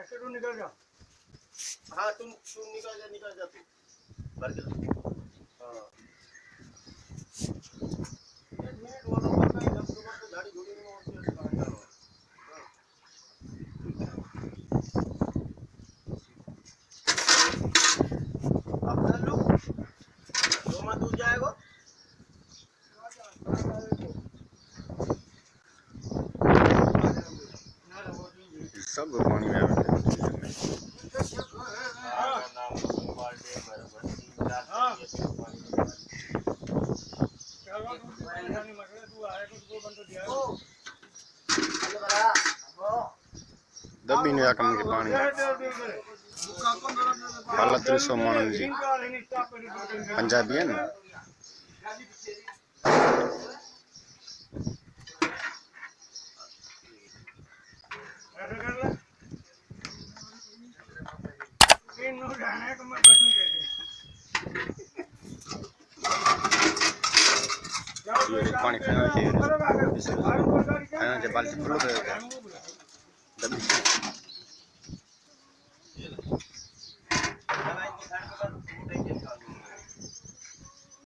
ऐसे तू निकल जा। हाँ तुम निकल जा तू भर के हाँ एक मिनट वो लोग का ही जब सुबह से गाड़ी घोड़ी में और से कहाँ जाओ अपना लोग दो मत दूर जाएगा सब पानी में दबी ने आकम के पानी हालत 300 मानन जी पंजाबी है ना पानी खाना चाहिए खाना जब बाल्टी फुल हो गया दबी